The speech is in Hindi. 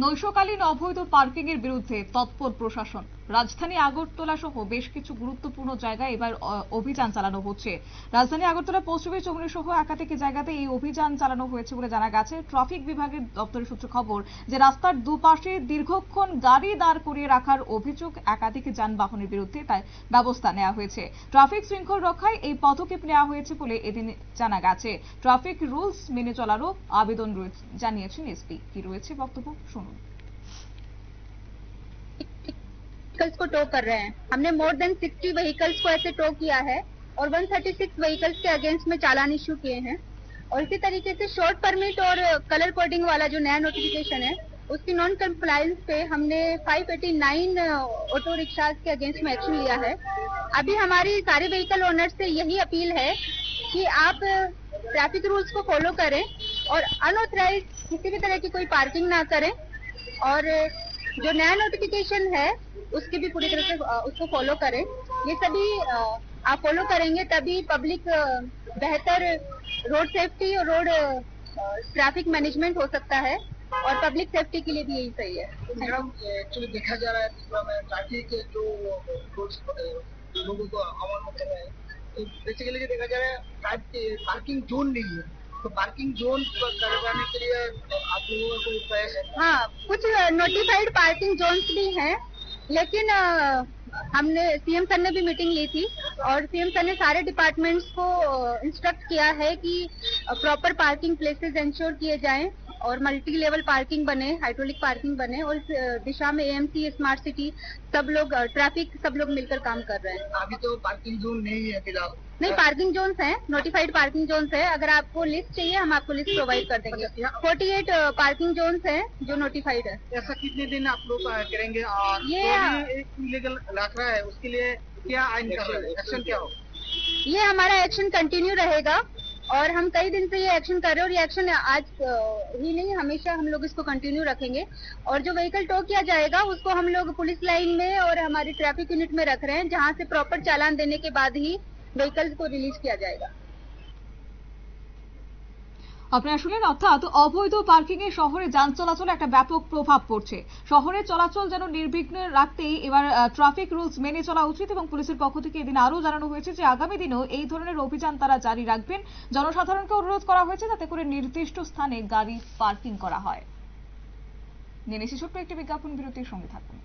নৈশকালীন অবৈধ পার্কিং এর বিরুদ্ধে তৎপর প্রশাসন। রাজধানী আগরতলা সহ বেশ কিছু গুরুত্বপূর্ণ জায়গায় এবার অভিযান চালানো হচ্ছে। রাজধানী আগরতলা পশ্চিমী চৌমুহনী সহ একাধিক জায়গাতে এই অভিযান চালানো হয়েছে বলে জানা গেছে। ট্রাফিক বিভাগের দপ্তরের সূত্রে খবর যে রাস্তার দুপাশে দীর্ঘক্ষণ গাড়ি দাঁড় করিয়ে রাখার অভিযোগ একাধিক যানবাহনের বিরুদ্ধে, তাই ব্যবস্থা নেওয়া হয়েছে। ট্রাফিক শৃঙ্খল রক্ষায় এই পদক্ষেপ নেওয়া হয়েছে বলে এদিন জানা গেছে। ট্রাফিক রুলস মেনে চলারও আবেদন জানিয়েছেন এসপি। কি রয়েছে বক্তব্য শুনুন। व्हीकल्स को टो कर रहे हैं। हमने मोर देन 60 व्हीकल्स को ऐसे टो किया है और 136 व्हीकल्स के अगेंस्ट में चालान इश्यू किए हैं। और इसी तरीके से शॉर्ट परमिट और कलर कोडिंग वाला जो नया नोटिफिकेशन है उसकी नॉन कंप्लायंस पे हमने 589 ऑटो रिक्शाज के अगेंस्ट में एक्शन लिया है। अभी हमारी सारे व्हीकल ओनर्स से यही अपील है कि आप ट्रैफिक रूल्स को फॉलो करें और अनऑथराइज किसी भी तरह की कोई पार्किंग ना करें, और जो नया नोटिफिकेशन है उसकी भी पूरी तरह से उसको फॉलो करें। ये सभी आप फॉलो करेंगे तभी पब्लिक बेहतर रोड सेफ्टी और रोड ट्रैफिक मैनेजमेंट हो सकता है, और पब्लिक सेफ्टी के लिए भी यही सही है। मैडम, एक्चुअली देखा जा रहा है ट्रैफिक जो रूल्स लोगों को अमल में कर रहे हैं, तो बेसिकली देखा जा रहा है पार्किंग जोन नहीं है, तो पार्किंग जोन करवाने के लिए आप लोगों का कोई प्रयास है? हाँ, कुछ नोटिफाइड पार्किंग जोन्स भी हैं, लेकिन हमने सीएम सर ने भी मीटिंग ली थी और सीएम सर ने सारे डिपार्टमेंट्स को इंस्ट्रक्ट किया है कि प्रॉपर पार्किंग प्लेसेस इंश्योर किए जाएं और मल्टी लेवल पार्किंग बने, हाइड्रोलिक पार्किंग बने, और इस दिशा में एएमसी, स्मार्ट सिटी सब लोग ट्रैफिक सब लोग मिलकर काम कर रहे हैं। अभी तो पार्किंग जोन नहीं है फिलहाल? नहीं, पार्किंग जोन्स हैं, नोटिफाइड पार्किंग जोन्स है। अगर आपको लिस्ट चाहिए हम आपको लिस्ट प्रोवाइड कर देंगे। 48 पार्किंग जोन्स हैं जो नोटिफाइड है। ऐसा कितने दिन आप लोग करेंगे? और ये एक इलीगल रख रहा है उसके लिए क्या आइन का एक्शन क्या होगा? ये हमारा एक्शन कंटिन्यू रहेगा और हम कई दिन से ये एक्शन कर रहे हैं, और ये एक्शन आज ही नहीं, हमेशा हम लोग इसको कंटिन्यू रखेंगे। और जो व्हीकल टो किया जाएगा उसको हम लोग पुलिस लाइन में और हमारी ट्रैफिक यूनिट में रख रहे हैं, जहाँ से प्रॉपर चालान देने के बाद ही व्हीकल्स को रिलीज किया जाएगा। আপনারা শুনলেন, অর্থাৎ অবৈধ পার্কিং এ শহরে যান চলাচলে একটা ব্যাপক প্রভাব পড়ছে। শহরে চলাচল যেন নির্বিঘ্ন রাখতেই এবার ট্রাফিক রুলস মেনে চলা উচিত, এবং পুলিশের পক্ষ থেকে এদিন আরও জানানো হয়েছে যে আগামী দিনেও এই ধরনের অভিযান তারা জারি রাখবেন। জনসাধারণকে অনুরোধ করা হয়েছে যাতে করে নির্দিষ্ট স্থানে গাড়ি পার্কিং করা হয়। নিয়ে নিচ্ছি ছোট্ট একটি বিজ্ঞাপন বিরতির সঙ্গে থাকুন।